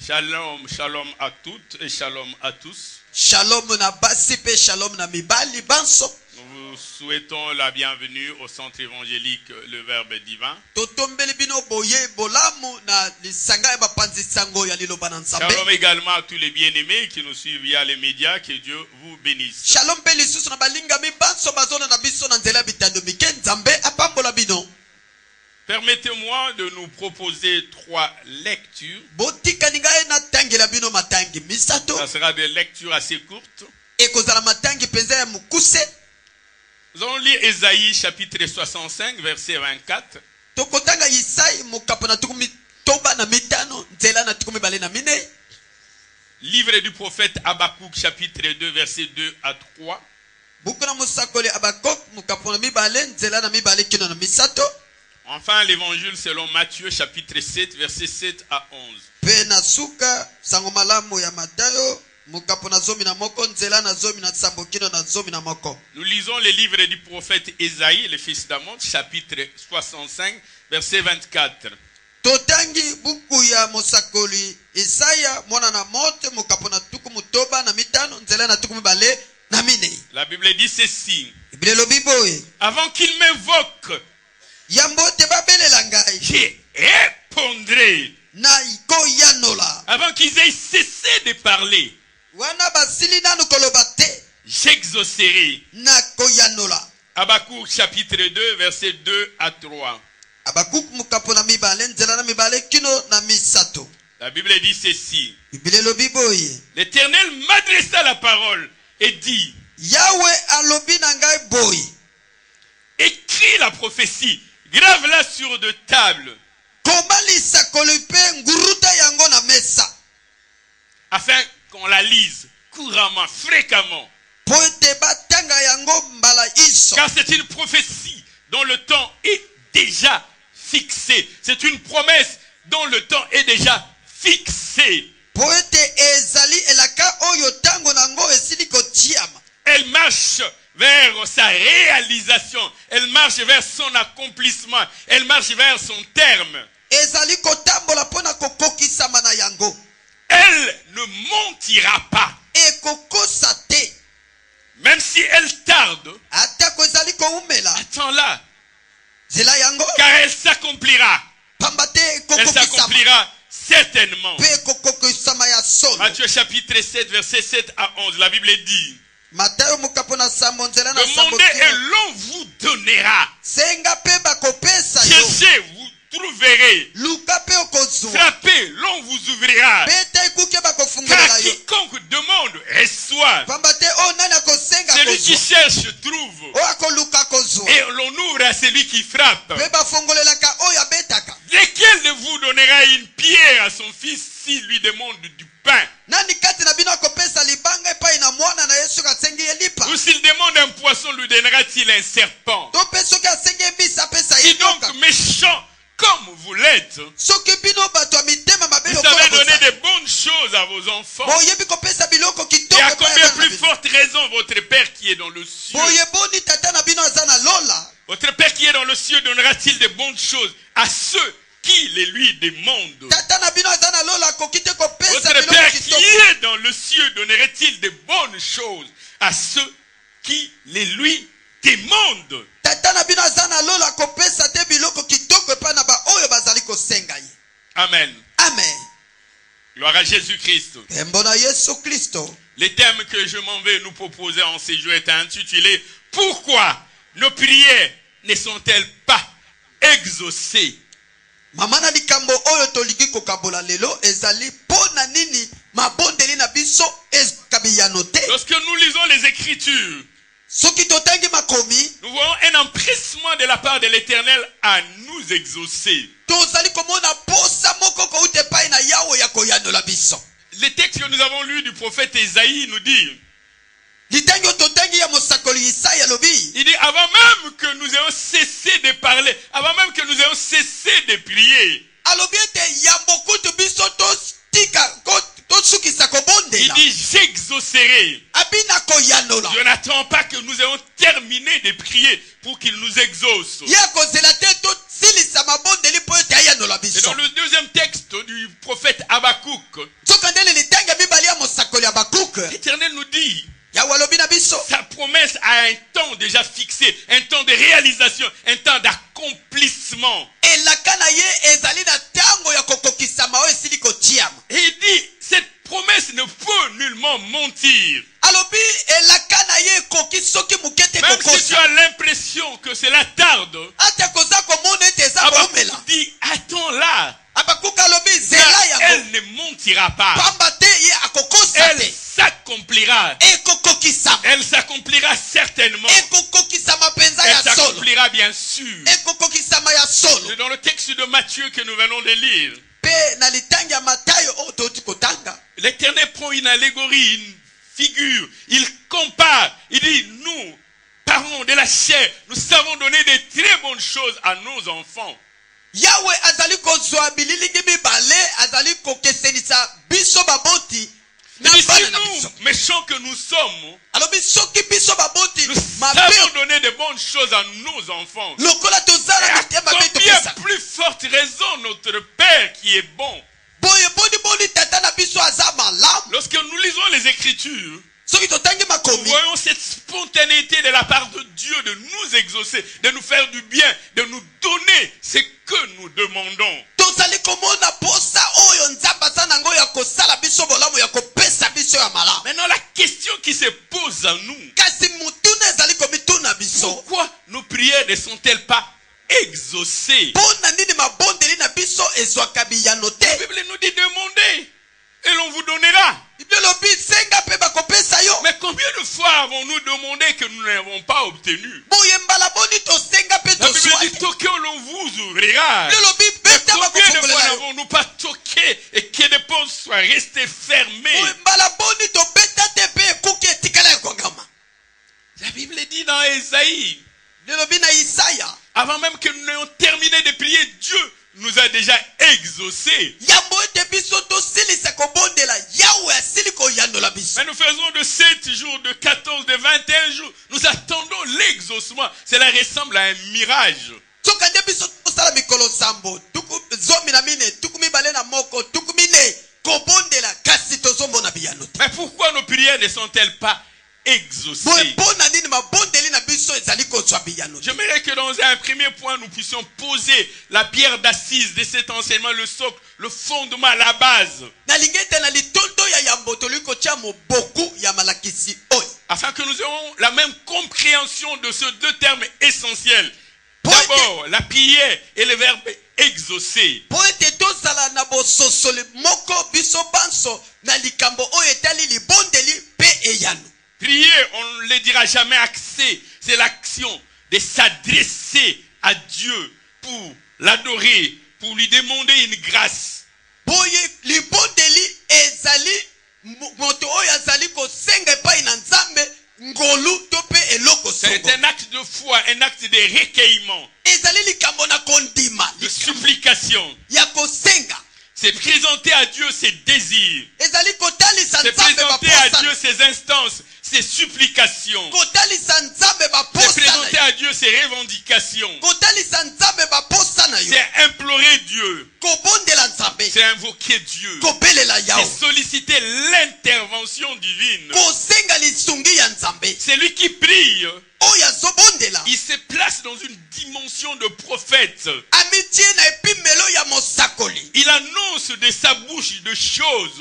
Shalom, shalom à toutes et shalom à tous. Shalom na basi pe shalom na mibali banso. Nous vous souhaitons la bienvenue au centre évangélique Le Verbe Divin. Totombeli bino boye bolamu na lisanga ba panzi sango ya liloba na nzambe. Shalom également à tous les bien-aimés qui nous suivent via les médias. Que Dieu vous bénisse. Shalom pe lisusu na balinga mi banso bazona na biso na nzela bitando mike nzambe apambola bino. Permettez-moi de nous proposer 3 lectures. Ça sera des lectures assez courtes. Nous allons lire Ésaïe chapitre 65 verset 24. Livre du prophète Habakkuk chapitre 2 verset 2 à 3. Enfin, l'évangile selon Matthieu, chapitre 7, verset 7 à 11. Nous lisons les livres du prophète Ésaïe, le fils d'Amos, chapitre 65, verset 24. La Bible dit ceci. Avant qu'il m'invoque, je répondrai. Avant qu'ils aient cessé de parler, j'exaucerai. Habakkuk chapitre 2 verset 2 à 3. La Bible dit ceci. L'Éternel m'adressa la parole et dit, écris la prophétie, grave-la sur de tables, afin qu'on la lise couramment, fréquemment. Car c'est une prophétie dont le temps est déjà fixé. C'est une promesse dont le temps est déjà fixé. Elle marche vers sa réalisation. Elle marche vers son accomplissement. Elle marche vers son terme. Elle ne mentira pas. Même si elle tarde, attends-la. Car elle s'accomplira. Elle s'accomplira certainement. Matthieu chapitre 7, verset 7 à 11. La Bible dit, demandez et l'on vous donnera. Cherchez, vous trouverez. Frappez, l'on vous ouvrira. Car quiconque demande reçoit. Celui qui cherche trouve. Et l'on ouvre à celui qui frappe. Lequel de vous donnera une pierre à son fils s'il lui demande du pain? Ou s'il demande un poisson, lui donnera-t-il un serpent? Et donc, méchant comme vous l'êtes, vous savez donner de bonnes choses à vos enfants. Et à combien plus forte raison votre Père qui est dans le cieux, votre Père qui est dans le cieux donnera-t-il de bonnes choses à ceux qui les lui demandent? Votre Père qui est dans le cieux donnerait-il de bonnes choses à ceux qui les lui demandent? Amen. Amen. Gloire à Jésus-Christ. Les thèmes que je m'en vais nous proposer en ces jours est intitulé « Pourquoi nos prières ne sont-elles pas exaucées ?» Lorsque nous lisons les Écritures, nous voyons un empressement de la part de l'Éternel à nous exaucer. Les textes que nous avons lus du prophète Ésaïe nous dit, il dit avant même que nous ayons cessé de parler, avant même que nous ayons cessé de prier, il dit j'exaucerai. Je n'attends pas que nous ayons terminé de prier pour qu'il nous exauce. Et dans le deuxième texte du prophète Habakkuk, cœur. L'Éternel nous dit, sa promesse a un temps déjà fixé, un temps de réalisation, un temps d'accomplissement. Et il dit, cette promesse ne peut nullement mentir. Même si tu as l'impression que cela tarde, Habakkuk dit, attends-la. Elle ne mentira pas. Elle s'accomplira. Elle s'accomplira certainement. Elle s'accomplira bien sûr. C'est dans le texte de Matthieu que nous venons de lire. L'Éternel prend une allégorie, une figure. Il compare. Il dit, nous, parents de la chair, nous savons donner de très bonnes choses à nos enfants. Yahweh azali kozwa bililingi mibale azali kokesenisa biso baboti na bana na biso. Méchants que nous sommes, alobi soki biso baboti nous savons donner de bonnes choses à nos enfants. Lokola tozala mitema beto pesa. Plus forte raison notre Père qui est bon. Boye boni boni tata na biso azama lam. Lorsque nous lisons les Écritures, nous voyons cette spontanéité de la part de Dieu de nous exaucer, de nous faire du bien, de nous donner ce que nous demandons. Maintenant, la question qui se pose à nous, pourquoi nos prières ne sont-elles pas exaucées? La Bible nous dit demander et l'on vous donnera. Mais combien de fois avons-nous demandé que nous n'avons pas obtenu? La Bible dit toquez, l'on vous ouvrira. Mais combien de fois n'avons-nous pas toqué et que les portes soient restées fermées? La Bible dit dans Ésaïe, avant même que nous n'ayons terminé de prier, Dieu nous a déjà exaucés. Mais nous faisons de 7 jours, de 14, de 21 jours. Nous attendons l'exaucement. Cela ressemble à un mirage. Mais pourquoi nos prières ne sont-elles pas exaucées? J'aimerais que dans un premier point, nous puissions poser la pierre d'assise de cet enseignement, le socle, le fondement, la base. Afin que nous ayons la même compréhension de ces deux termes essentiels. D'abord, la prière et le verbe exaucer. Prier, on ne le dira jamais axé. C'est l'action de s'adresser à Dieu pour l'adorer, pour lui demander une grâce. C'est un acte de foi, un acte de recueillement, de supplication. C'est présenter à Dieu ses désirs. C'est présenter à Dieu ses instances, ses supplications. C'est présenter à Dieu ses revendications. C'est implorer Dieu. C'est invoquer Dieu. C'est solliciter l'intervention divine. C'est lui qui prie. Il se place dans une dimension de prophète. Il annonce de sa bouche de choses.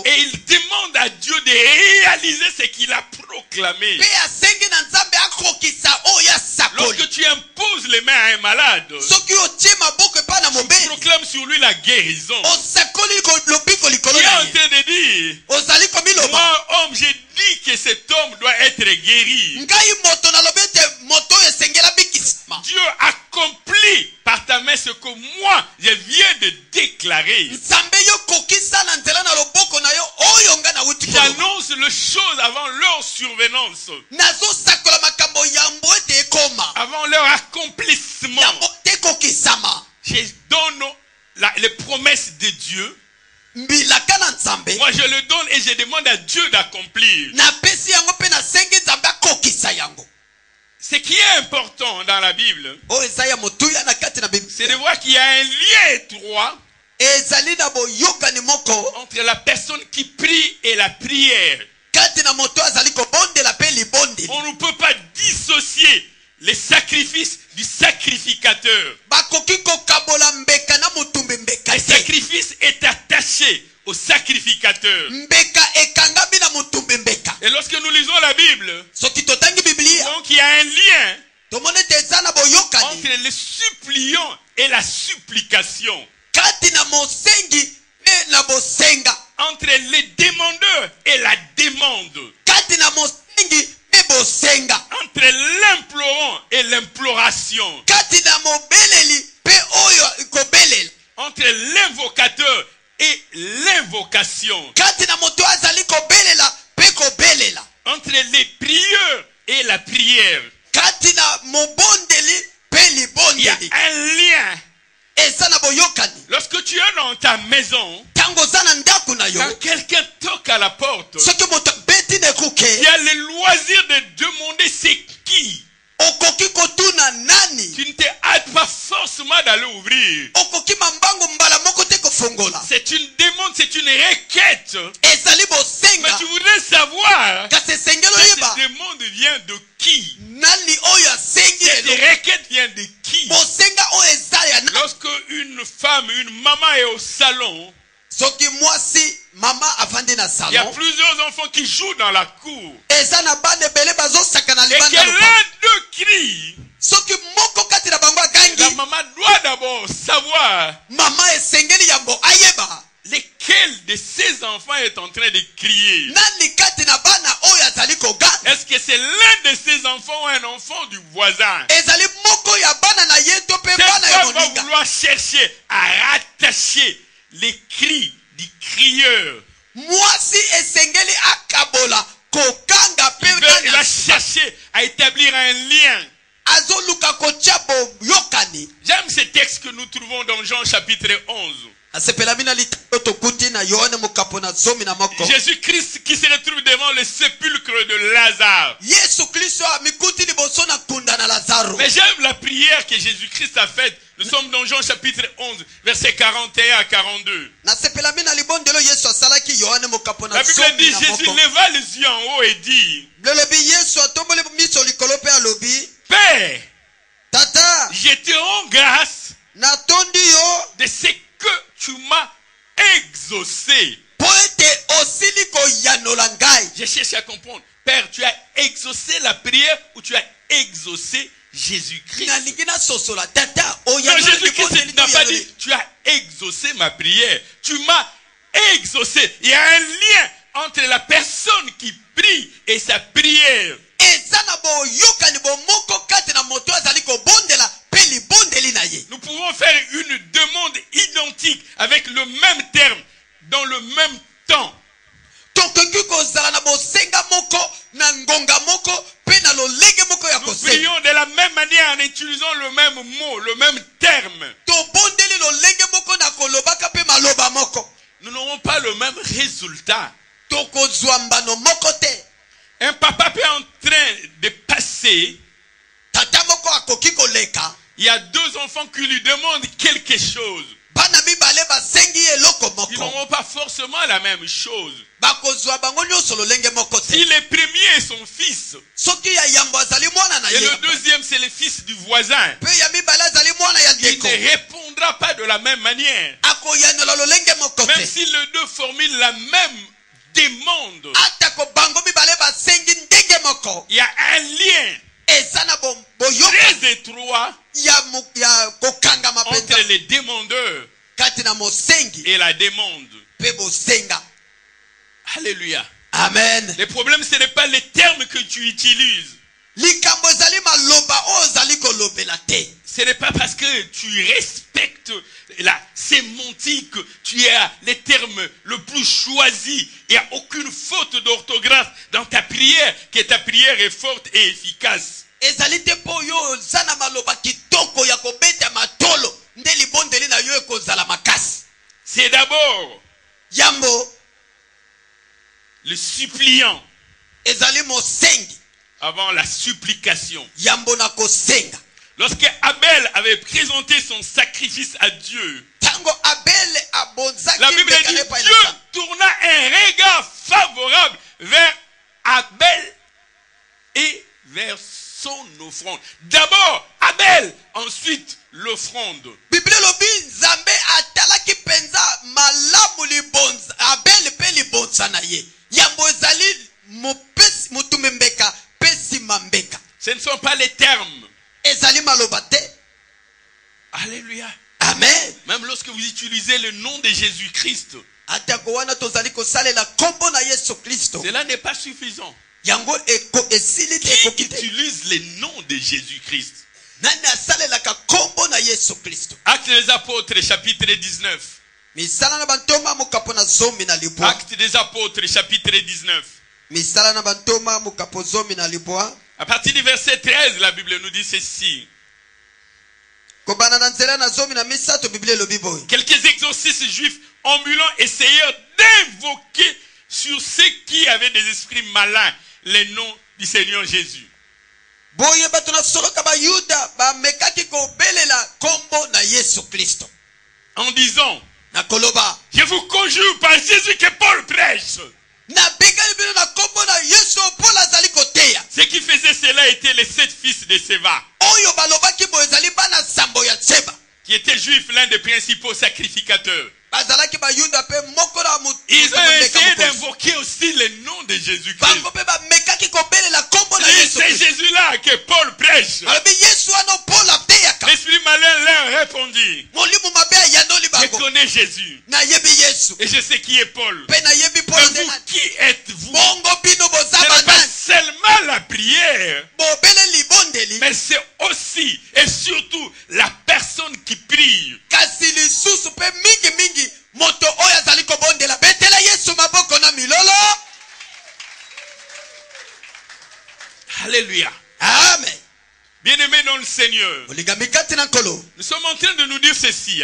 Et il demande à Dieu de réaliser ce qu'il a proclamé. Lorsque tu imposes les mains à un malade, tu proclames sur lui la guérison. Il est en train de dire, moi homme, j'ai dit que cet homme doit être guéri. Dieu accomplit par ta main ce que moi je viens de déclarer. J'annonce les choses avant leur survenance, avant leur accomplissement. Je donne les promesses de Dieu. Moi je le donne et je demande à Dieu d'accomplir. Ce qui est important dans la Bible, c'est de voir qu'il y a un lien étroit entre la personne qui prie et la prière. On ne peut pas dissocier les sacrifices du sacrificateur. Le sacrifice est attaché au sacrificateur. Et lorsque nous lisons la Bible, donc il y a un lien entre les suppliants et la supplication. Entre les demandeurs et la demande. Entre l'implorant et l'imploration. Entre l'invocateur et l'invocation. Entre les prieurs et la prière. Il y a un lien. Lorsque tu es dans ta maison, quand quelqu'un toque à la porte, il y a le loisir de demander c'est qui. Tu ne te hâtes pas forcément d'aller ouvrir. C'est une demande, c'est une requête. Mais tu voudrais savoir cette demande vient de qui? Cette requête vient de qui? Lorsque une femme, une maman est au salon, il y a plusieurs enfants qui jouent dans la cour. Et que l'un d'eux crie. La maman doit d'abord savoir lequel de ses enfants est en train de crier. Est-ce que c'est l'un de ses enfants ou un enfant du voisin? Cette femme va vouloir chercher à rattacher les cris du crieur. Il va chercher à établir un lien. J'aime ce texte que nous trouvons dans Jean chapitre 11. Jésus-Christ qui se retrouve devant le sépulcre de Lazare. Mais j'aime la prière que Jésus-Christ a faite. Nous sommes dans Jean chapitre 11, versets 41 à 42. La Bible dit, Jésus leva les yeux en haut et dit, Père, je te rends grâce de ce que tu m'as exaucé. Je cherche à comprendre. Père, tu as exaucé la prière ou tu as exaucé Jésus-Christ? Non, Jésus-Christ n'a pas dit tu as exaucé ma prière. Tu m'as exaucé. Il y a un lien entre la personne qui prie et sa prière. Nous pouvons faire une demande identique avec le même terme, dans le même temps. Nous prions de la même manière en utilisant le même mot, le même terme. Nous n'aurons pas le même résultat. Un papa peut en train de passer. Il y a deux enfants qui lui demandent quelque chose. Ils n'auront pas forcément la même chose. Si le premier est son fils, et le deuxième c'est le fils du voisin, il ne répondra pas de la même manière. Même si les deux formulent la même demande, il y a un lien très étroit entre les demandeurs et la demande. Alléluia. Amen. Le problème, ce n'est pas les termes que tu utilises. Ce n'est pas parce que tu respectes la sémantique, tu as les termes le plus choisis. Il n'y a aucune faute d'orthographe dans ta prière, que ta prière est forte et efficace. C'est d'abord le suppliant avant la supplication. Lorsque Abel avait présenté son sacrifice à Dieu, La Bible dit Dieu tourna un regard favorable vers Abel et vers son offrande. D'abord Abel, ensuite l'offrande. Bible lobi Nzambe atalaki penza malamu libonza Abel pe libonza na ye. Yambo ezali mopesi mutumembeka pesi mambeka. Ce ne sont pas les termes. Ezali malobate. Alléluia. Amen. Même lorsque vous utilisez le nom de Jésus-Christ, cela n'est pas suffisant. Qui utilise le nom de Jésus-Christ? Actes des Apôtres, chapitre 19. Actes des Apôtres, chapitre 19. À partir du verset 13, la Bible nous dit ceci. Quelques exorcistes juifs ambulants essayèrent d'invoquer sur ceux qui avaient des esprits malins les noms du Seigneur Jésus. En disant, je vous conjure par Jésus que Paul prêche. Ceux qui faisaient cela étaient les 7 fils de Séva, qui étaient juifs, l'un des principaux sacrificateurs. Ils ont essayé d'invoquer aussi le nom de Jésus-Christ. C'est Jésus-là que Paul prêche. L'esprit malin leur répondit, je connais Jésus et je sais qui est Paul. Mais vous, qui êtes-vous? Ce n'est pas seulement la prière, mais c'est aussi et surtout la personne qui prie. Alléluia. Amen. Bien-aimés dans le Seigneur, nous sommes en train de nous dire ceci,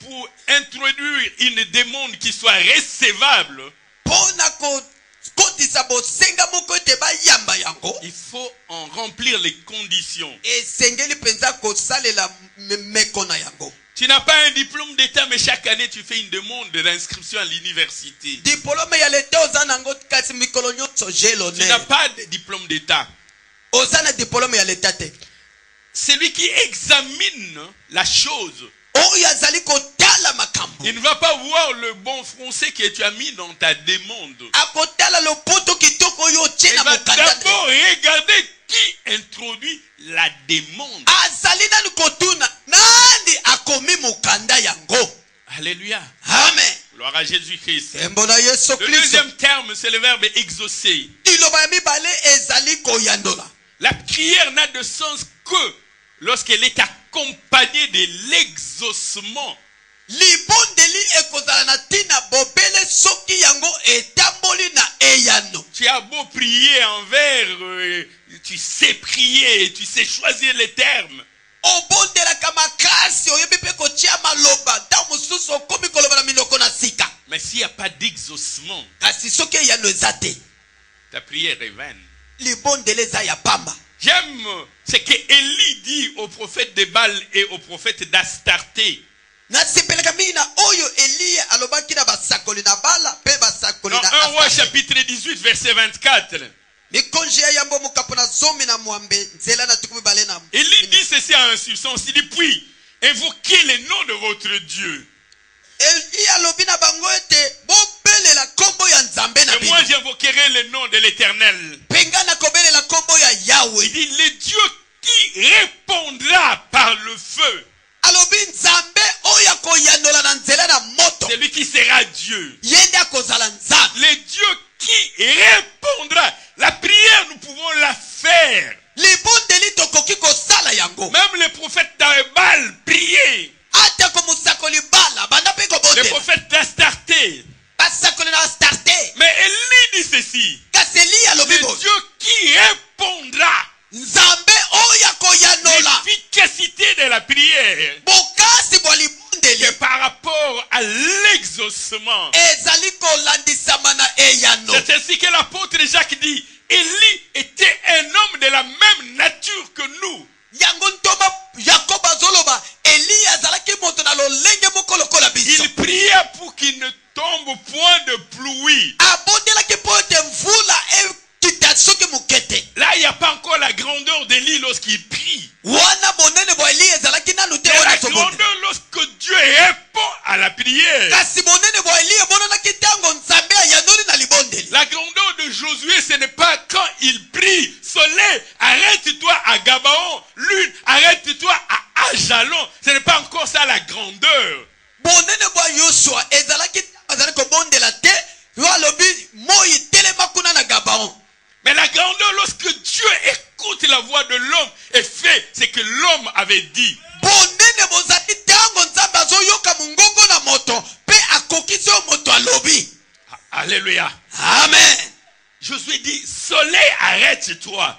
pour introduire une demande qui soit recevable. Il faut en remplir les conditions. Tu n'as pas un diplôme d'État, mais chaque année tu fais une demande d'inscription à l'université. Tu n'as pas de diplôme d'État. Celui qui examine la chose, il ne va pas voir le bon français que tu as mis dans ta demande. Il va d'abord regarder qui introduit la demande. Alléluia. Amen. Gloire à Jésus-Christ. Le deuxième terme, c'est le verbe exaucer. La prière n'a de sens que lorsqu'elle est accompagnée de l'exaucement. Tu as beau prier envers, tu sais prier, tu sais choisir les termes. Mais s'il n'y a pas d'exaucement, ta prière est vaine. J'aime ce que Élie dit au prophète de Baal et au prophète d'Astarté. Dans 1 Roi chapitre 18 verset 24. Élie dit ceci à un substance. Il dit, puis invoquez le nom de votre Dieu. Et moi j'invoquerai le nom de l'Éternel. Il dit, le Dieu qui répondra par le feu. Celui qui sera Dieu. Le Dieu qui répondra. La prière, nous pouvons la faire. Même le prophète d'Abal priait. Le prophète d'Astarté. Mais Élie dit ceci. Le Dieu qui répondra. L'efficacité de la prière et par rapport à l'exaucement. C'est ainsi que l'apôtre Jacques dit, Élie était un homme de la même nature que nous. Il pria pour qu'il ne tombe point de pluie. Là, il n'y a pas encore la grandeur d'Élie lorsqu'il prie. Mais la grandeur lorsque Dieu répond à la prière. La grandeur de Josué, ce n'est pas quand il prie. Soleil, arrête-toi à Gabaon. Lune, arrête-toi à Ajalon. Ce n'est pas encore ça la grandeur. Mais la grandeur, lorsque Dieu écoute la voix de l'homme et fait ce que l'homme avait dit. Alléluia. Amen. Josué dit, soleil, arrête-toi.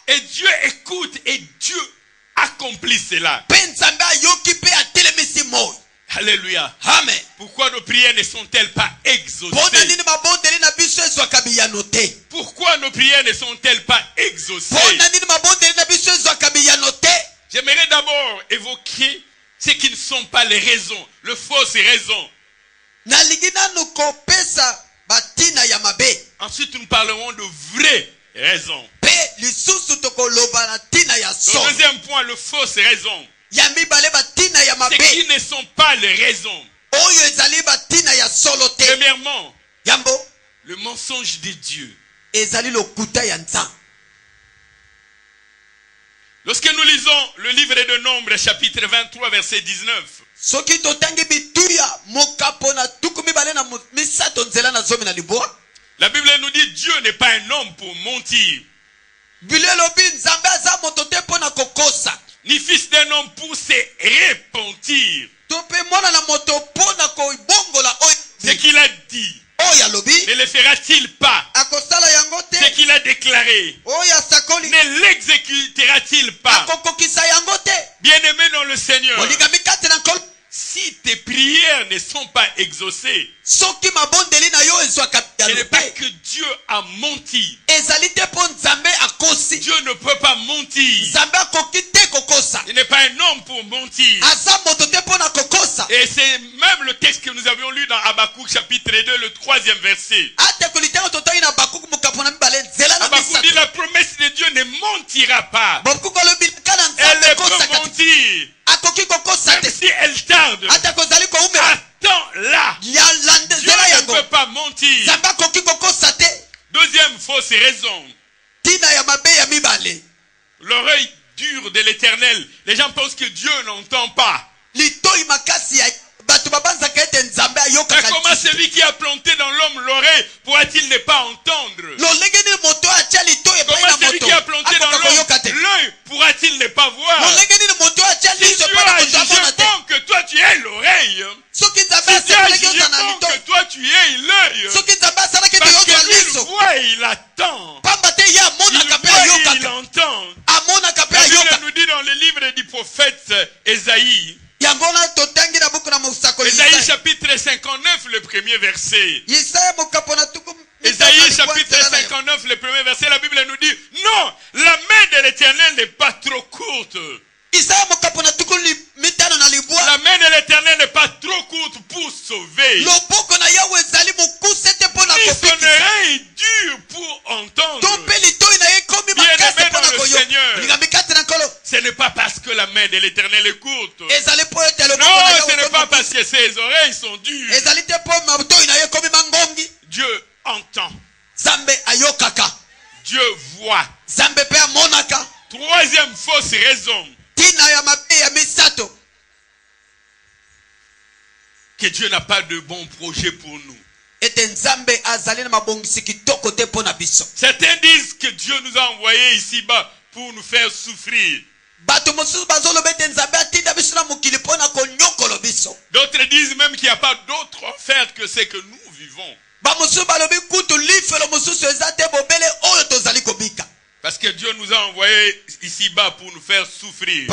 Et Dieu écoute et Dieu accomplit cela. Alléluia. Amen. Pourquoi nos prières ne sont-elles pas exaucées? Pourquoi nos prières ne sont-elles pas exaucées? J'aimerais d'abord évoquer ce qui ne sont pas les raisons, les fausses raisons. Ensuite, nous parlerons de vraies raisons. Le deuxième point, les fausses raisons. Ce qui ne sont pas les raisons. Premièrement, le mensonge de Dieu. Lorsque nous lisons le livre de Nombres, chapitre 23, verset 19. La Bible nous dit Dieu n'est pas un homme pour mentir, ni fils d'un homme pour se repentir. Ce qu'il a dit, ne le fera-t-il pas? Ce qu'il a déclaré, ne l'exécutera-t-il pas? Bien-aimé dans le Seigneur, si tes prières ne sont pas exaucées, ce n'est pas que Dieu a menti. Dieu ne peut pas mentir. Il n'est pas un homme pour mentir. Et c'est même le texte que nous avions lu dans Habakkuk chapitre 2, le 3e verset. Habakkuk dit la promesse de Dieu ne mentira pas. Elle ne peut mentir. Même si elle tarde, attends-la. Dieu ne peut pas mentir. Deuxième fausse raison. L'oreille dure de l'Éternel. Les gens pensent que Dieu n'entend pas. Mais comment celui qui a planté dans l'homme l'oreille pourra-t-il ne pas entendre? Comment celui qui a planté dans l'homme l'œil pourra-t-il ne pas voir? Si Dieu a jugé bon que toi tu aies l'oreille, si Dieu a jugé bon que toi tu aies l'œil, parce que lui il voit et il attend, il voit et il entend. La Bible nous dit dans le livre du prophète Ésaïe, Ésaïe chapitre 59, le premier verset. Ésaïe chapitre 59, le premier verset, la Bible nous dit, non, la main de l'Éternel n'est pas trop courte. La main de l'Éternel n'est pas trop courte pour sauver. Ni son oreille dure pour entendre. Bien-aimé dans le Seigneur, ce n'est pas parce que la main de l'Éternel est courte. Non, ce n'est pas parce que ses oreilles sont dures. Dieu entend. Dieu voit. Troisième fausse raison. Que Dieu n'a pas de bons projets pour nous. Certains disent que Dieu nous a envoyés ici-bas pour nous faire souffrir. D'autres disent même qu'il n'y a pas d'autre enfer que ce que nous vivons. Parce que Dieu nous a envoyés ici-bas pour nous faire souffrir.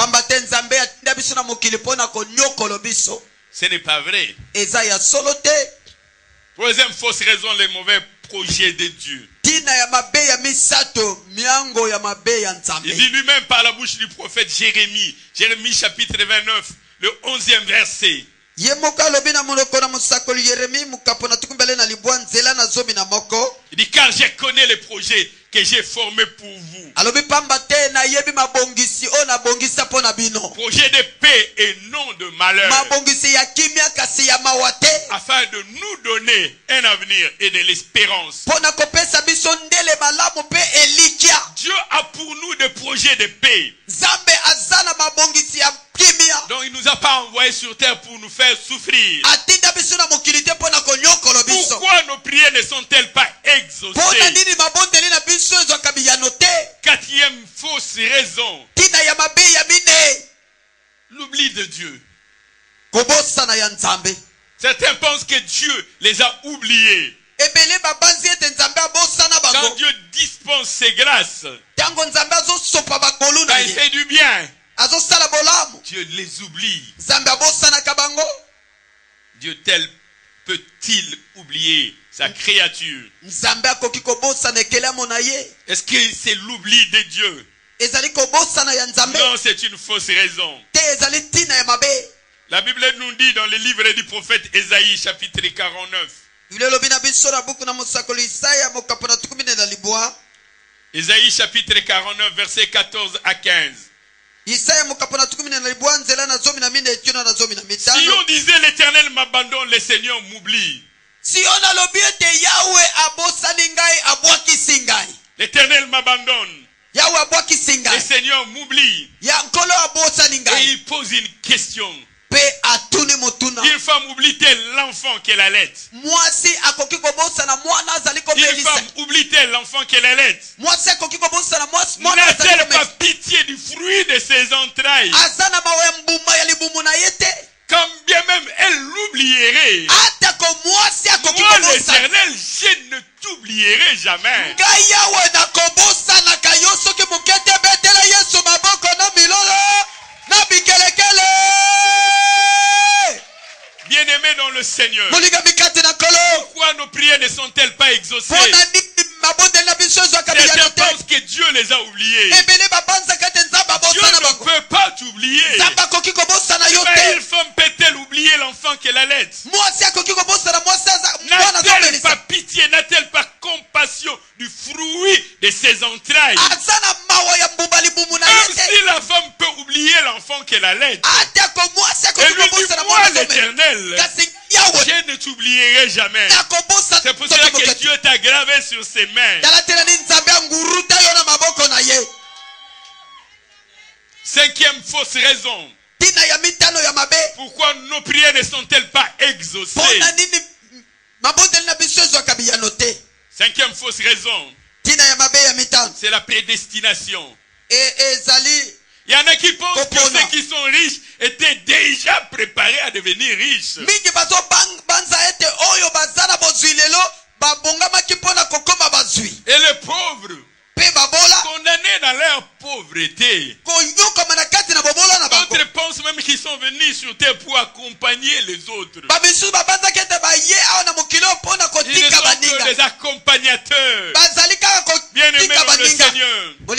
Ce n'est pas vrai. Troisième fausse raison, les mauvais projets de Dieu. Il dit lui-même par la bouche du prophète Jérémie, Jérémie chapitre 29, le 11e verset. Il dit car je connais les projets que j'ai formés pour vous. Projet de paix et non de malheur. Afin de nous donner un avenir et de l'espérance. Dieu a pour nous des projets de paix. Donc il ne nous a pas envoyés sur terre pour nous faire souffrir. Pourquoi nos prières ne sont-elles pas exaucées? Quatrième fausse raison. L'oubli de Dieu. Certains pensent que Dieu les a oubliés. Quand Dieu dispense ses grâces, quand il fait du bien, Dieu les oublie. Dieu tel peut-il oublier sa créature? Est-ce que c'est l'oubli de Dieu? Non, c'est une fausse raison. La Bible nous dit dans le livre du prophète Ésaïe chapitre 49. Ésaïe chapitre 49 versets 14 à 15. Si on disait l'Éternel m'abandonne, le Seigneur m'oublie. L'Éternel m'abandonne, le Seigneur m'oublie. Et il pose une question. Une femme oublie-t-elle l'enfant qu'elle allait? Une femme oublie-t-elle l'enfant qu'elle allait? N'a-t-elle pas pitié du fruit de ses entrailles? Quand bien même elle l'oublierait, moi l'Éternel, je ne t'oublierai jamais. Bien-aimés dans le Seigneur, pourquoi nos prières ne sont-elles pas exaucées? Certains pensent que Dieu les a oubliés. Dieu ne peut pas t'oublier. Mais une femme peut-elle oublier l'enfant qu'elle allait? N'a-t-elle pas pitié, n'a-t-elle pas compassion du fruit de ses entrailles? Même si la femme peut oublier l'enfant qu'elle allait, elle lui dit, moi l'Éternel, je ne t'oublierai jamais. C'est pour cela que Dieu t'a gravé sur ses mains. Cinquième fausse raison. Pourquoi nos prières ne sont-elles pas exaucées? Cinquième fausse raison. C'est la prédestination. Il y en a qui pensent que ceux qui sont riches étaient déjà préparés à devenir riches. Et les pauvres, condamnés dans leur pauvreté, d'autres pensent même qu'ils sont venus sur terre pour accompagner les autres. Ils ne sont que des accompagnateurs. Bien-aimés dans le Seigneur, tu ne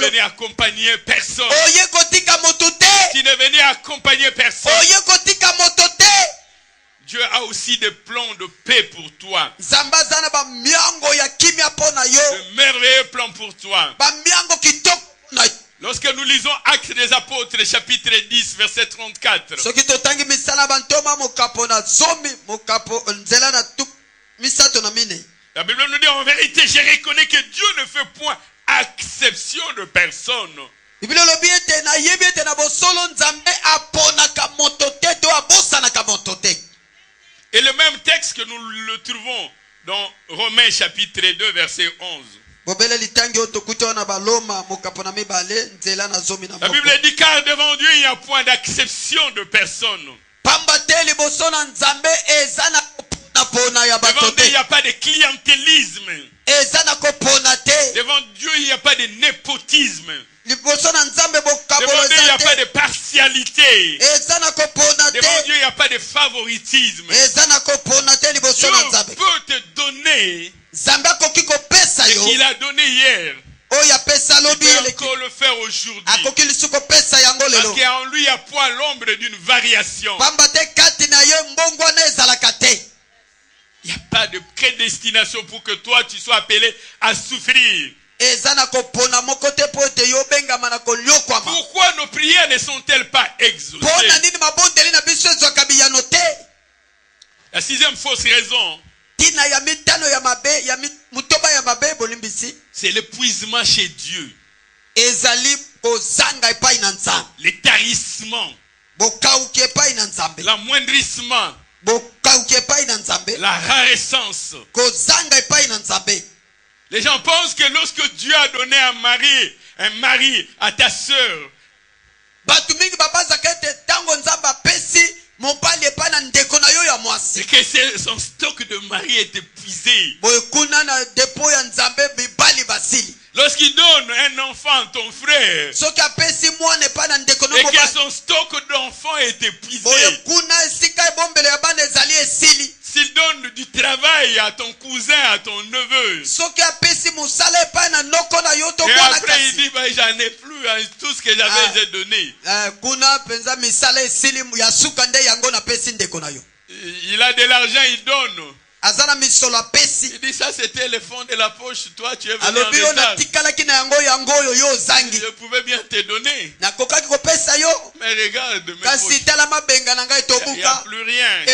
venais accompagner personne. Tu ne venais accompagner personne. Dieu a aussi des plans de paix pour toi. De merveilleux plans pour toi. Lorsque nous lisons Actes des Apôtres, chapitre 10, verset 34. La Bible nous dit en vérité, je reconnais que Dieu ne fait point exception de personne. Et le même texte que nous le trouvons dans Romains chapitre 2 verset 11. La Bible dit car devant Dieu il n'y a point d'acception de personne. Devant Dieu il n'y a pas de clientélisme. Devant Dieu il n'y a pas de népotisme. Devant Dieu il n'y a pas de partialité. Devant Dieu il n'y a pas de favoritisme. Dieu peut te donner Et qu'il a donné hier. Il peut encore le faire aujourd'hui. Parce qu'en lui, il n'y a point l'ombre d'une variation. Il n'y a pas de prédestination pour que toi, tu sois appelé à souffrir. Pourquoi nos prières ne sont-elles pas exaucées? La sixième fausse raison, c'est l'épuisement chez Dieu. Les tarissements, l'amoindrissement, la rarescence. Les gens pensent que lorsque Dieu a donné un mari à ta sœur, et que son stock de mari est épuisé. Lorsqu'il donne un enfant à ton frère, et que son stock d'enfants est épuisé, s'il donne du travail à ton cousin, à ton neveu, et après il dit, bah, j'en ai plus, hein, tout ce que j'avais, j'ai donné. Il a de l'argent, il donne. Il dit, ça c'était le fond de la poche, toi tu es venu en retard. Je pouvais bien te donner. Mais regarde, mes poches, il n'y a plus rien.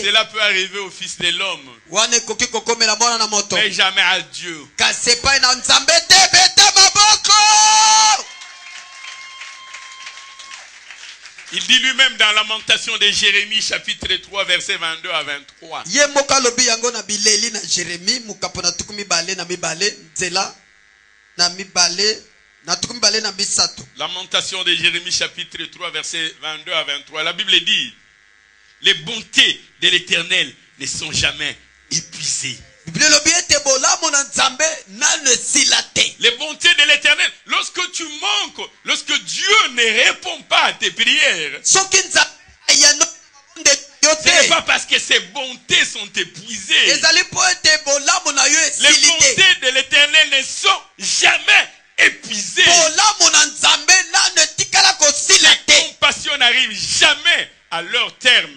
Cela peut arriver au Fils de l'homme, mais jamais à Dieu. Il dit lui-même dans Lamentation de Jérémie, chapitre 3, versets 22 à 23. Lamentation de Jérémie, chapitre 3, versets 22 à 23. La Bible dit, les bontés de l'Éternel ne sont jamais épuisées. Les bontés de l'Éternel, lorsque tu manques, lorsque Dieu ne répond pas à tes prières, ce n'est pas parce que ses bontés sont épuisées. Les bontés de l'Éternel ne sont jamais épuisées. La compassion n'arrive jamais à leur terme.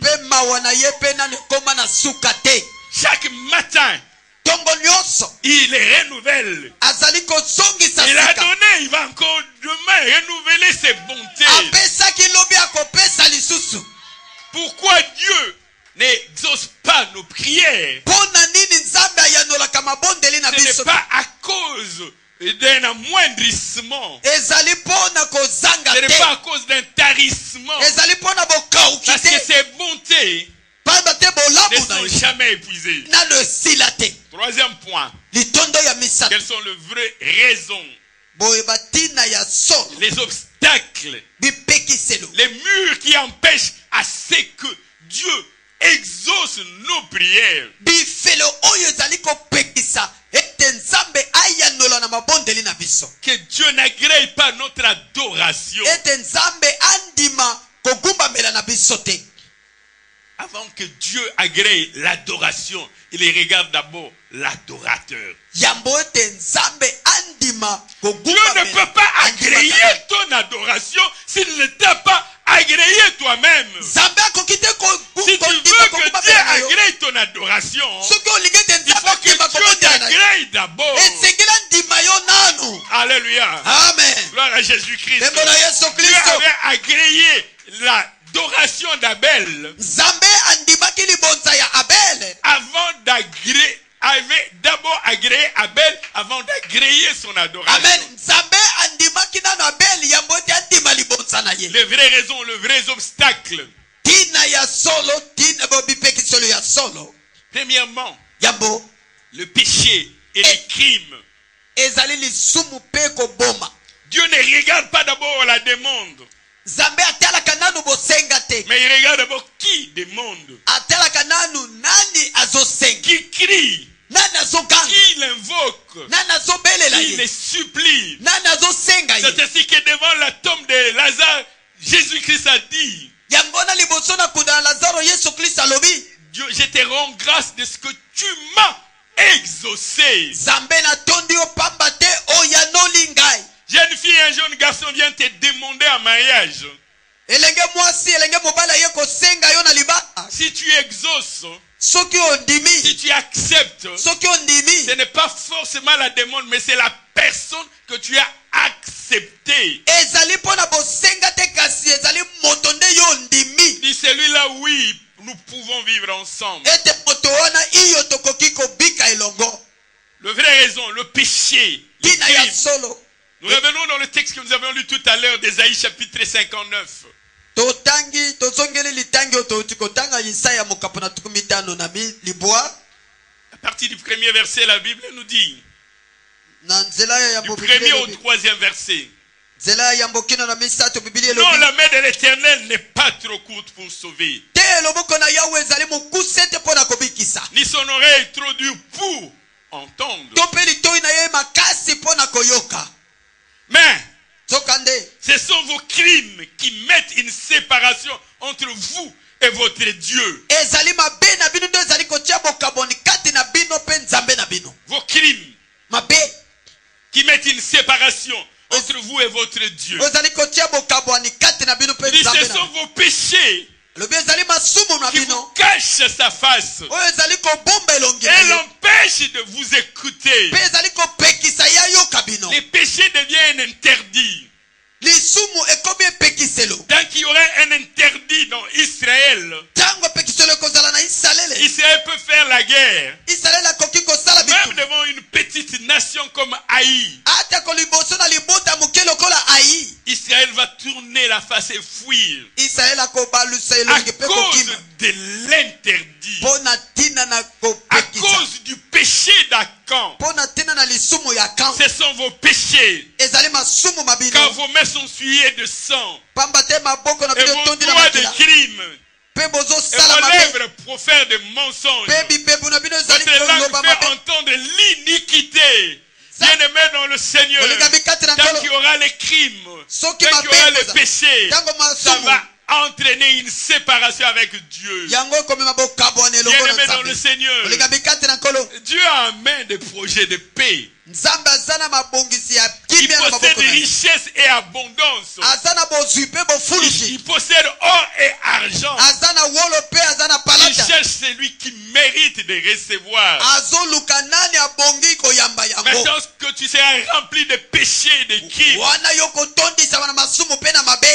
Chaque matin, il les renouvelle. Il a donné, il va encore demain renouveler ses bontés. Pourquoi Dieu n'exauce pas nos prières? Ce n'est pas à cause d'un amoindrissement. Ce n'est pas à cause d'un tarissement. Parce que ces bontés ne sont jamais épuisées. Troisième point. Quelles sont les vraies raisons? Les obstacles. Les murs qui empêchent à ce que Dieu exauce nos prières. Que Dieu n'agrée pas notre adoration. Avant que Dieu agrée l'adoration, il regarde d'abord l'adorateur. Dieu ne peut pas agréer ton adoration s'il ne t'a pas agréé toi-même. Si tu veux que Dieu agrée ton adoration, il faut que Dieu t'agrée d'abord. Alléluia. Amen. Gloire à Jésus-Christ. Dieu avait agréé l'adoration d'Abel avant d'agréer. Avait d'abord agréé Abel avant d'agréer son adoration. Amen. Les vraies raisons, les vrais obstacles. Premièrement, le péché et les crimes. Dieu ne regarde pas d'abord la demande, mais il regarde d'abord qui demande, qui crie, qui l'invoque, qui le supplie. C'est ainsi que devant la tombe de Lazare, Jésus-Christ a dit, Dieu, je te rends grâce de ce que tu m'as exaucé. Jeune fille et un jeune garçon viennent te demander en mariage. Si tu exauces, si tu acceptes, ce n'est pas forcément la demande, mais c'est la personne que tu as acceptée. Dis celui-là, oui, nous pouvons vivre ensemble. La vraie raison, le péché, le crime. Nous revenons dans le texte que nous avons lu tout à l'heure d'Ésaïe chapitre 59. À partir du premier verset, la Bible nous dit, du premier au troisième verset, non, la main de l'Éternel n'est pas trop courte pour sauver, ni son oreille trop dure pour entendre. Mais ce sont vos crimes qui mettent une séparation entre vous et votre Dieu. Vos crimes qui mettent une séparation entre vous et votre Dieu. Et ce sont vos péchés qui vous cachent sa face et l'empêchent de vous écouter. Les péchés deviennent interdits. Tant qu'il y aurait un interdit dans Israël, Israël peut faire la guerre. Même devant une petite nation comme Haï, Israël va tourner la face et fuir à cause de l'interdit, à cause du péché d'Akan. Ce sont vos péchés, car vos mains sont souillées de sang et vos doigts de crime et vos lèvres profèrent de mensonges. Votre langue fait entendre l'iniquité. Bien-aimé dans le Seigneur, tant qu'il y aura les crimes, tant qu'il y aura les péchés, ça va entraîner une séparation avec Dieu. Bien-aimé dans le Seigneur, Dieu a en main des projets de paix. Il possède richesse et abondance. Il possède or et argent. Il cherche celui qui mérite de recevoir. Maintenant que tu seras rempli de péchés et de crimes,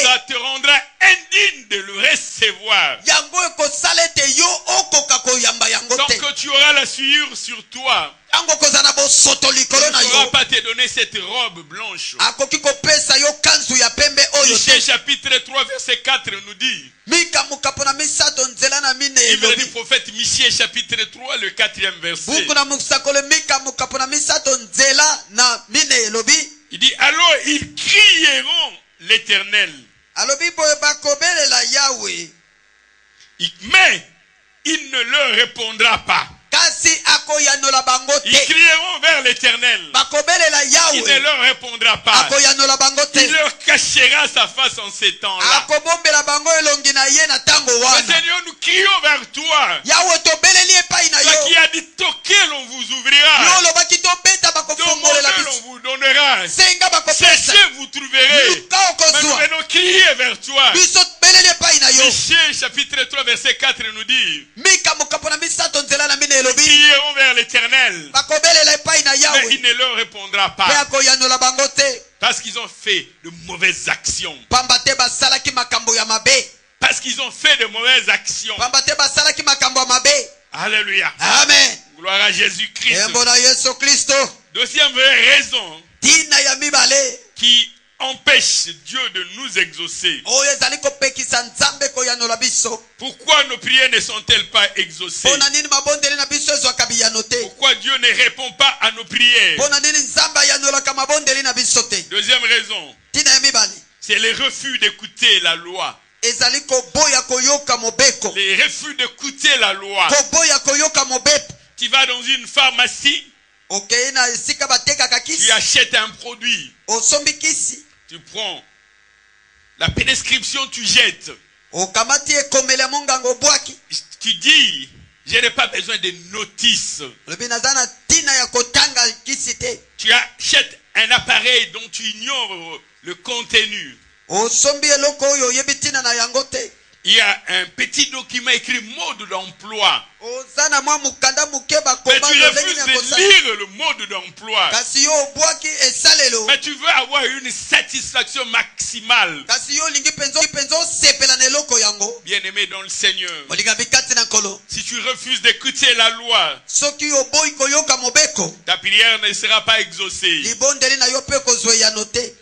ça te rendra indigne de le recevoir. Tant que tu auras la sueur sur toi, il ne pourra pas te donner cette robe blanche. Michée chapitre 3 verset 4 nous dit, livre du prophète Michée chapitre 3 le 4e verset, il dit, alors ils crieront l'Éternel, mais il ne leur répondra pas. Ils crieront vers l'Éternel. Il ne leur répondra pas. Il leur cachera sa face en ces temps-là. Seigneur, nous crions vers toi. Toi qui a dit toquez, l'on vous ouvrira. Demandez, l'on vous donnera. Cherchez, vous trouverez. Mais nous venons crier vers toi. Michée chapitre 3 verset 4 nous dit, nous crierons vers l'Éternel, mais il ne leur répondra pas, parce qu'ils ont fait de mauvaises actions. Parce qu'ils ont fait de mauvaises actions. Alléluia. Amen. Gloire à Jésus-Christ. Deuxième raison qui empêche Dieu de nous exaucer. Pourquoi nos prières ne sont-elles pas exaucées? Pourquoi Dieu ne répond pas à nos prières? Deuxième raison, c'est le refus d'écouter la loi. Les refus d'écouter la loi. Tu vas dans une pharmacie, tu achètes un produit, tu prends la prescription, tu jettes. Tu dis, je Je n'ai pas besoin de notices. Tu achètes un appareil dont tu ignores le contenu. Il y a un petit document écrit mode d'emploi. Mais tu refuses de lire le mode d'emploi. Mais tu veux avoir une satisfaction maximale. Bien-aimé dans le Seigneur, si tu refuses d'écouter la loi, ta prière ne sera pas exaucée.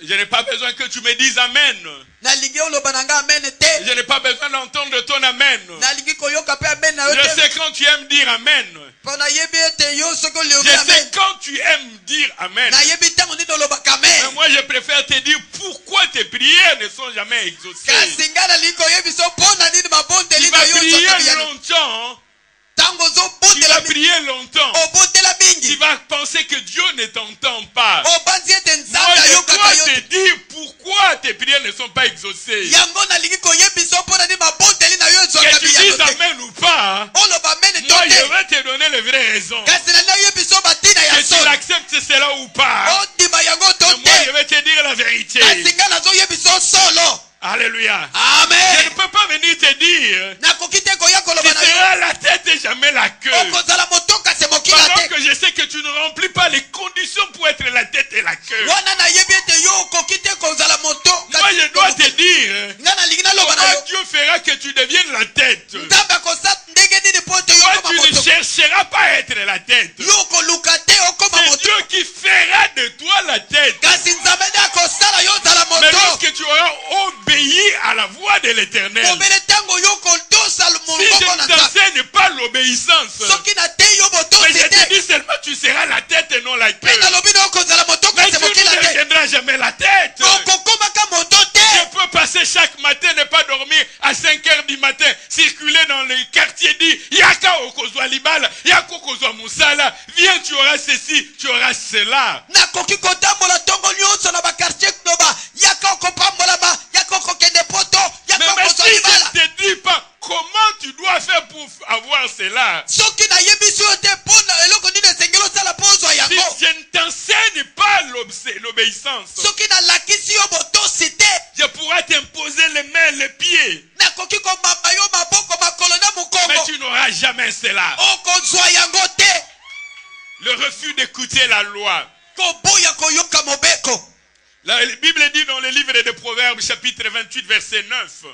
Je n'ai pas besoin que tu me dises Amen. Je n'ai pas besoin d'entendre ton Amen. Je sais quand tu aimes dire Amen. Je sais quand tu aimes dire Amen. Mais moi je préfère te dire pourquoi tes prières ne sont jamais exaucées. Tu vas prier longtemps. Tu vas prier longtemps. Tu vas penser que Dieu ne t'entend pas. Moi je dois te dire pourquoi tes prières ne sont pas exaucées. Que tu dises Amen ou pas, moi je vais te donner les vraies raisons. Que tu l'acceptes cela ou pas, moi je vais te dire la vérité. Alléluia. Amen. Je ne peux pas venir te dire tu seras la tête et jamais la queue. Pendant que je sais que tu ne remplis pas les conditions pour être la tête et la queue. Moi je dois te dire comment Dieu fera que tu deviennes la tête. Toi tu ne chercheras pas à être la tête. C'est Dieu qui fera de toi la tête. Mais lorsque tu auras obéi à la voix de l'Éternel, si je ne t'enseigne pas l'obéissance, mais je te dis seulement tu seras la tête et non la queue. Mais tu ne deviendras jamais la tête. Je peux passer chaque matin, ne pas dormir à 5 h du matin, circuler dans les quartiers, dit Yaka okozwa libala, Yaka okozwa musala, viens tu auras ceci, tu auras cela. Mais si je ne te dis pas comment tu dois faire pour avoir cela, si je ne t'enseigne pas l'obéissance, je pourrais t'imposer les mains, les pieds, mais tu n'auras jamais cela. Le refus d'écouter la loi. La Bible dit dans le livre des Proverbes, chapitre 28, verset 9.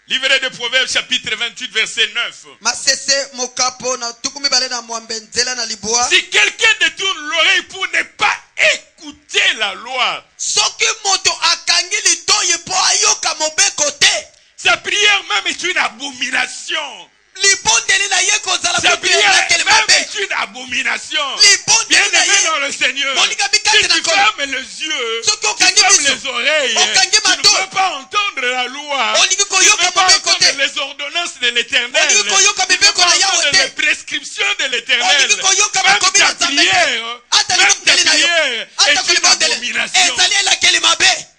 Livre des Proverbes, chapitre 28, verset 9. Si quelqu'un détourne l'oreille pour ne pas écouter la loi, sa prière même est une abomination. Sa prière même est une abomination. Bien-aimé dans le Seigneur, si tu fermes les yeux, tu fermes les oreilles, tu ne peux pas entendre la loi, tu ne peux pas entendre les ordonnances de l'Éternel, tu ne peux pas entendre les prescriptions de l'Éternel. Même ta prière est une abomination.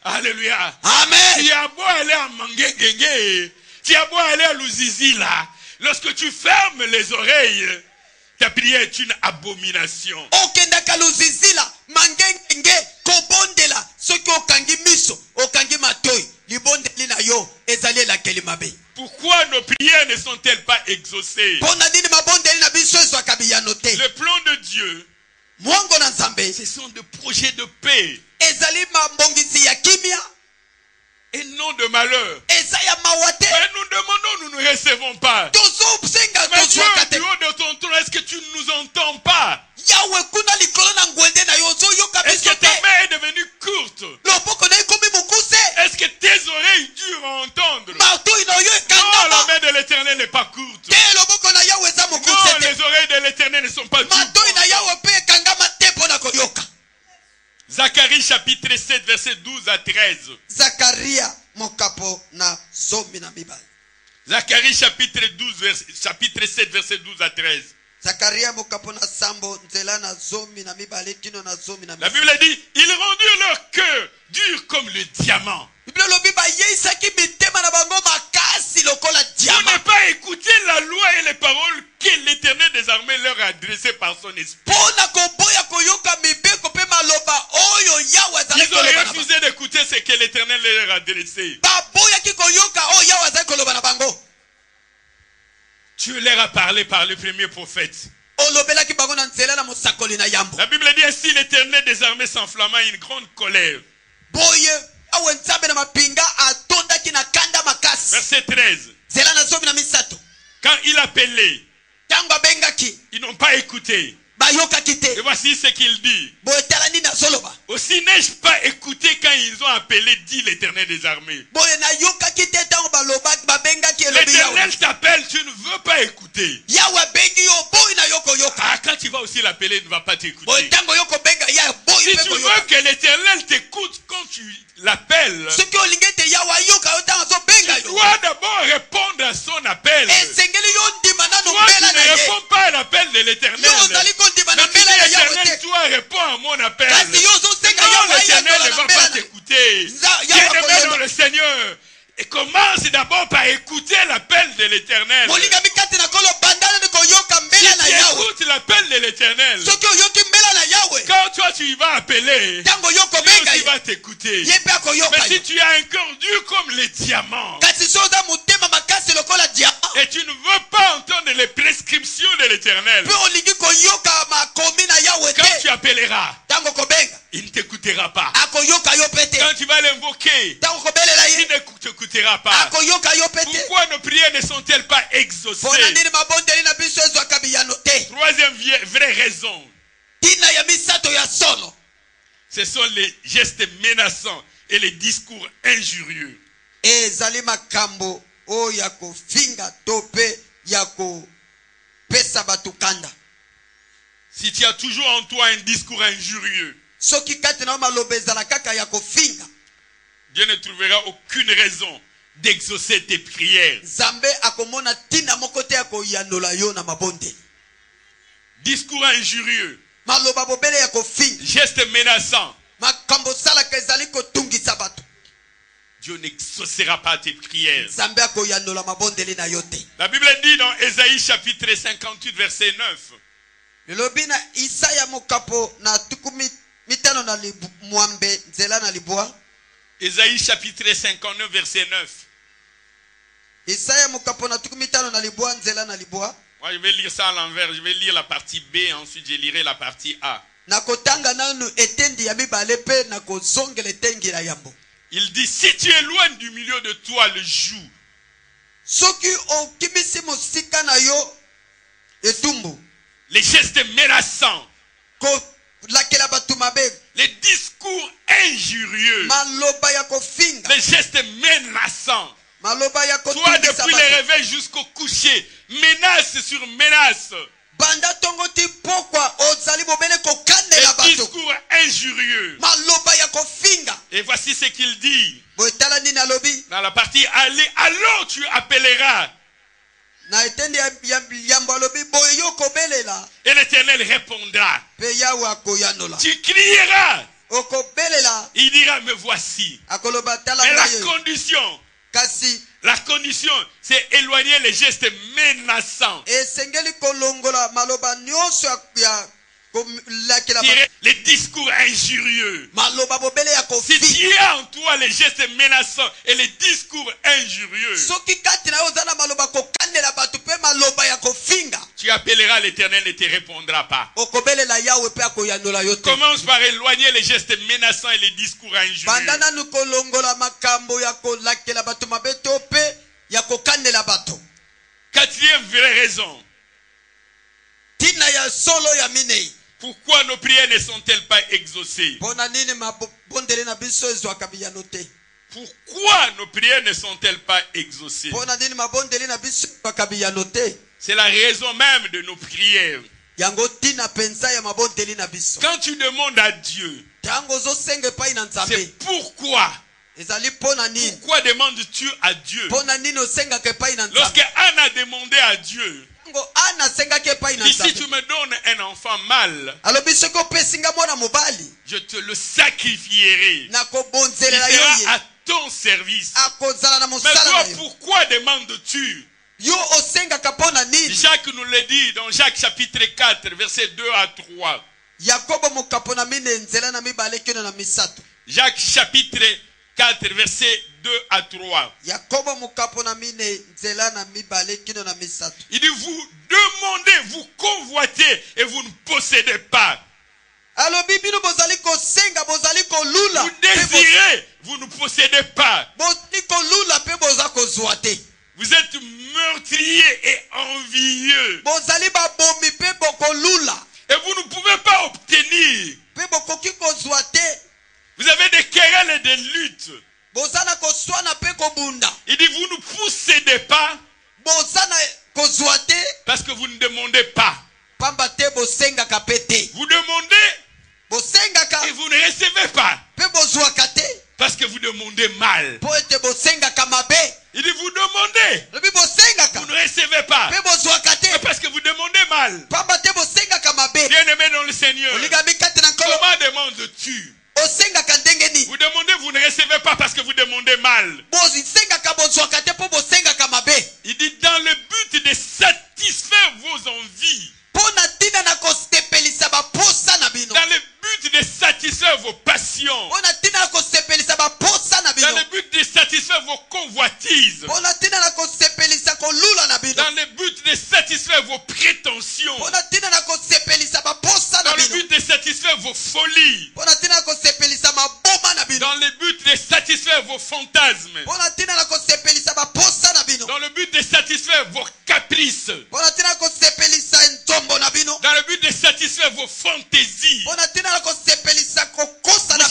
Alléluia. Amen. Tu as beau aller à Mangengenge, tu as beau aller à Luzizila, lorsque tu fermes les oreilles, ta prière est une abomination. Pourquoi nos prières ne sont-elles pas exaucées? Le plan de Dieu, ce sont des projets de paix et non de malheur. Mais nous demandons, nous ne recevons pas. Mais Dieu, du haut de ton trône, est-ce que tu ne nous entends pas? Est-ce que ta main est devenue courte? Est-ce que tes oreilles durent à entendre? Non, la main de l'Éternel n'est pas courte. Non, les oreilles de l'Éternel ne sont pas dures. Zacharie chapitre 7 verset 12 à 13. Zacharie chapitre 7 verset 12 à 13. La Bible dit, ils rendirent leur cœur dur comme le diamant. Tu leur as parlé par le premier prophète. La Bible dit ainsi, l'Éternel des armées s'enflamma une grande colère. Verset 13. Quand il appelait, ils n'ont pas écouté. Et voici ce qu'il dit. Aussi n'ai-je pas écouté quand ils ont appelé, dit l'Éternel des armées. L'Éternel t'appelle, tu ne veux pas écouter. Ah, quand tu vas aussi l'appeler, il ne va pas t'écouter. Si tu veux que l'Éternel t'écoute quand tu l'appelles, tu dois d'abord répondre à son appel. Toi, tu ne réponds pas à l'appel de l'Éternel. Mais tu dis, l'Éternel, toi, réponds à mon appel. Sinon, l'Éternel ne va pas t'écouter. Bien-aimé dans le Seigneur, et commence d'abord par écouter l'appel de l'Éternel. Si tu écoutes l'appel de l'Éternel, quand toi tu vas appeler, lui aussi va t'écouter. Mais si tu as un cœur dur comme les diamants, et tu ne veux pas entendre les prescriptions de l'Éternel, quand tu appelleras, il ne t'écoutera pas. Quand tu vas l'invoquer, il ne t'écoutera pas. Pourquoi nos prières ne sont-elles pas exaucées? Troisième vraie raison, ce sont les gestes menaçants et les discours injurieux. Si tu as toujours en toi un discours injurieux, Dieu ne trouvera aucune raison d'exaucer tes prières. Discours injurieux, gestes menaçants, Dieu n'exaucera pas tes prières. La Bible dit dans Ésaïe chapitre 58 verset 9. Ésaïe chapitre 59 verset 9. Moi je vais lire ça à l'envers. Je vais lire la partie B, ensuite je lirai la partie A. Il dit, si tu éloignes du milieu de toi le joug, les gestes menaçants, les discours injurieux, les gestes menaçants, toi depuis le réveil jusqu'au coucher, menace sur menace, les discours injurieux. Et voici ce qu'il dit dans la partie aller, alors tu appelleras et l'Éternel répondra. Tu crieras, il dira, me voici. Mais la condition, c'est éloigner les gestes menaçants. Les discours injurieux. Si tu as en toi les gestes menaçants et les discours injurieux, tu appelleras l'Éternel et ne te répondra pas. Commence par éloigner les gestes menaçants et les discours injurieux. Quatrième vraie raison. Pourquoi nos prières ne sont-elles pas exaucées? Pourquoi nos prières ne sont-elles pas exaucées? C'est la raison même de nos prières. Quand tu demandes à Dieu, c'est pourquoi. Pourquoi demandes-tu à Dieu? Lorsque Anne a demandé à Dieu, et si tu me donnes un enfant mâle, je te le sacrifierai. Il sera à ton service. Mais toi, pourquoi demandes-tu? Jacques nous le dit dans Jacques chapitre 4, versets 2 à 3. Jacques chapitre 4, versets 2 à 3. Il dit, vous demandez, vous convoitez et vous ne possédez pas. Vous désirez, vous ne possédez pas. Vous êtes meurtriers et envieux. Et vous ne pouvez pas obtenir. Vous avez des querelles et des luttes. Il dit, vous ne possédez pas parce que vous ne demandez pas. Vous demandez et vous ne recevez pas parce que vous demandez mal. Il dit, vous demandez, vous ne recevez pas parce que vous demandez mal. Bien-aimé dans le Seigneur, comment demandes-tu? Vous demandez, vous ne recevez pas parce que vous demandez mal. Il dit, dans le but de satisfaire vos envies, dans le but de satisfaire vos passions, dans le but de satisfaire vos convoitises, dans le but de satisfaire vos prétentions, dans le but de satisfaire vos folies, dans le but de satisfaire vos fantasmes, dans le but de satisfaire vos caprices, dans le but de satisfaire vos fantaisies. Vous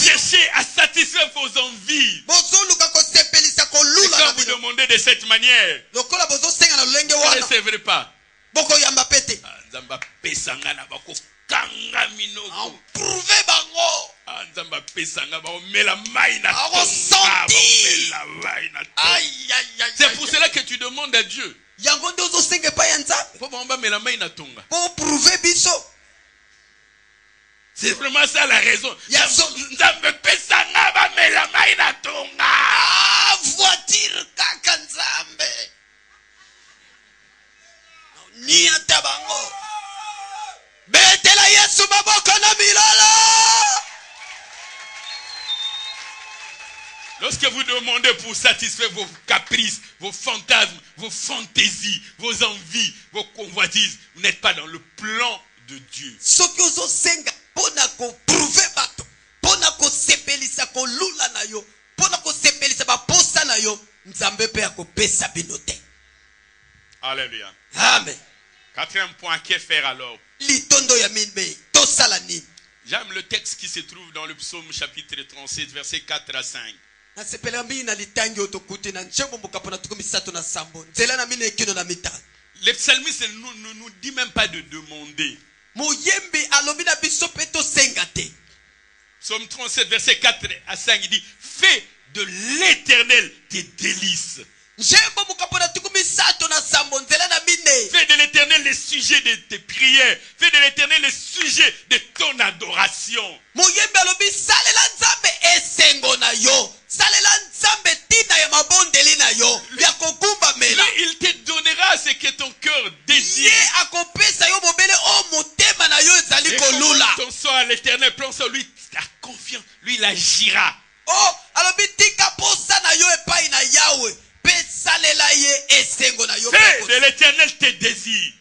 cherchez à satisfaire vos envies. Et quand vous demandez de cette manière, vous ne recevrez pas. C'est pour cela que tu demandes à Dieu. C'est vraiment ça la raison. Voiture kaka nzambe. Ni atabango. Betela Yesu maboko na milala. Lorsque vous demandez pour satisfaire vos caprices, vos fantasmes, vos fantaisies, vos envies, vos convoitises, vous n'êtes pas dans le plan de Dieu. Alléluia. Amen. Quatrième point, que faire alors? J'aime le texte qui se trouve dans le psaume chapitre 37, versets 4 à 5. Le psalmiste ne nous dit même pas de demander. Psaume 37, verset 4 à 5, il dit, fais de l'Éternel tes délices. Fais de l'Éternel le sujet de tes prières. Fais de l'Éternel le sujet de ton adoration. Lui, il te donnera ce que ton cœur désire. Et comme ton sort à l'Éternel, prends sur lui la confiance. Lui, il agira. Fais de l'Éternel tes désirs.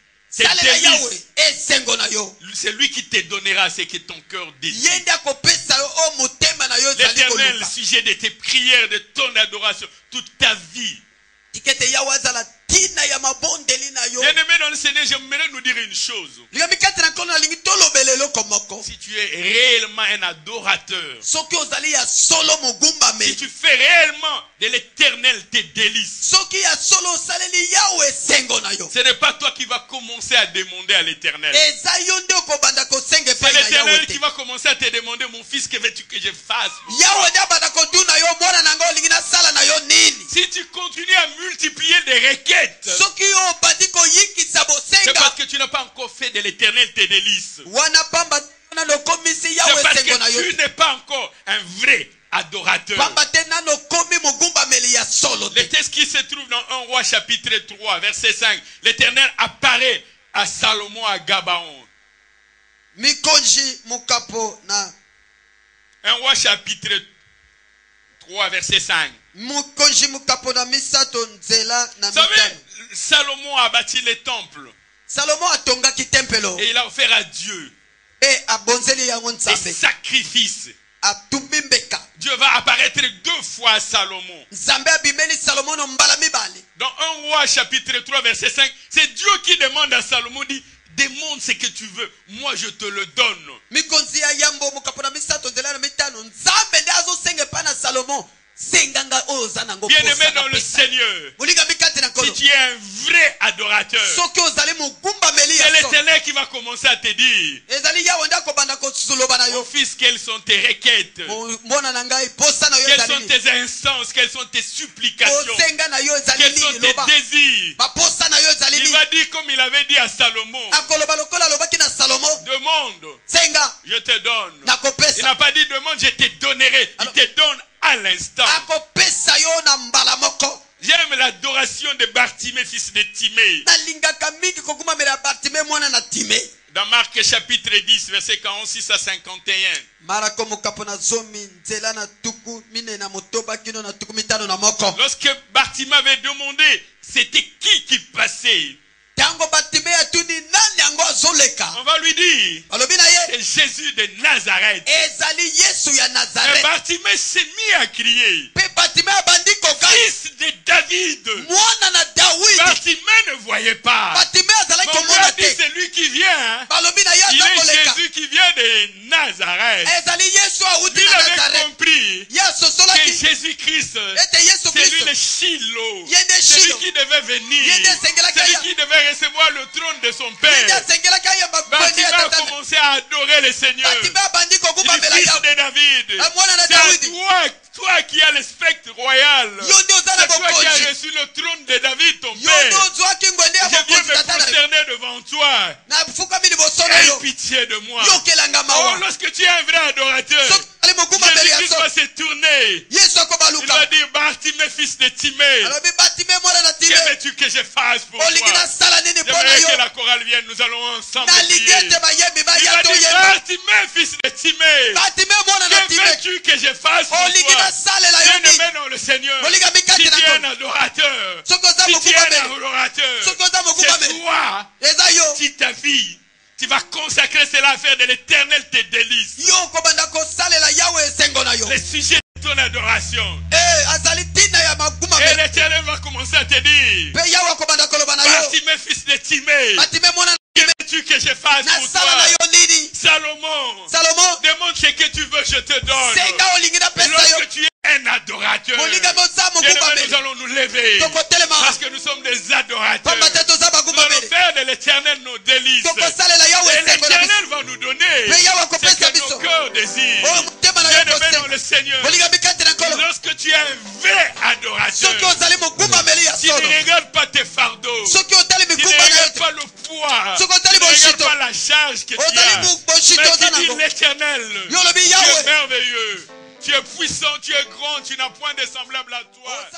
C'est lui qui te donnera ce que ton cœur désire. L'Éternel, le sujet de tes prières, de ton adoration, toute ta vie. Bien-aimé dans le Seigneur, j'aimerais nous dire une chose. Si tu es réellement un adorateur, si tu fais réellement de l'Éternel tes délices, ce n'est pas toi qui vas commencer à demander à l'Éternel. C'est l'Éternel qui va commencer à te demander, mon fils, que veux-tu que je fasse? Si tu continues à multiplier des requêtes, c'est parce que tu n'as pas encore fait de l'Éternel tes délices. C'est parce que tu n'es pas encore un vrai adorateur. Le texte qui se trouve dans 1 Roi chapitre 3 verset 5. L'Éternel apparaît à Salomon à Gabaon. 1 Roi chapitre 3 verset 5. savez, Salomon a bâti les temples. Et il a offert à Dieu des sacrifices. Dieu va apparaître 2 fois à Salomon. Dans 1 Roi chapitre 3 verset 5, c'est Dieu qui demande à Salomon, dit, demande ce que tu veux, moi je te le donne. Bien-aimé dans le Seigneur, si tu es un vrai adorateur, c'est l'Éternel qui va commencer à te dire, mon fils, quelles sont tes requêtes, quelles sont tes instances, quelles sont tes supplications, quels sont tes désirs. Il va dire comme il avait dit à Salomon, demande, je te donne. Il n'a pas dit demande, je te donnerai. Il te donne à l'instant. J'aime l'adoration de Bartimée, fils de Timée. Dans Marc chapitre 10, verset 46 à 51. Lorsque Bartimée avait demandé, c'était qui passait? On va lui dire, c'est Jésus de Nazareth. Et Bartimée s'est mis à crier, fils de David. Bartimée ne voyait pas. On lui a dit, c'est lui qui vient. Il est Jésus qui vient de Nazareth. Il avait compris que Jésus-Christ, c'est lui le Shiloh. C'est lui qui devait venir. C'est lui qui devait recevoir le trône de son père. Bartimée a commencé à adorer le Seigneur. Il dit, fils de David, c'est toi qui as le spectre royal. C'est toi qui as reçu le trône de David, ton père. Je viens me prosterner devant toi. Aie pitié de moi. Oh, lorsque tu es un vrai adorateur, Jésus va se tourner. Il va dire, Bartimée, fils de Timée, que veux-tu que je fasse pour toi? J'aimerais que la chorale vienne, nous allons ensemble prier. Il va dire, Bartimée, fils de Timée, que veux-tu que je fasse pour toi? Bien-aimé dans le Seigneur, si tu es un adorateur, c'est toi, si ta vie, tu vas consacrer cela à faire de l'Éternel tes délices. Le sujet de ton adoration. Et l'Éternel va commencer à te dire, Bartimée, fils de Timée, que veux-tu que je fasse pour toi? Salomon, demande ce que tu veux, je te donne. Lorsque tu es un adorateur, nous allons nous lever parce que nous sommes des adorateurs. Nous allons faire de l'Éternel nos délices. Et l'Éternel va nous donner ce que nos cœurs désirent. Bien-aimé dans le Seigneur, lorsque tu es un vrai adorateur, tu ne regardes pas tes fardeaux, tu ne regardes pas le poids, tu ne regardes pas la charge que tu as, mais tu dis l'Éternel, tu es merveilleux, tu es puissant, tu es grand, tu n'as point de semblable à toi.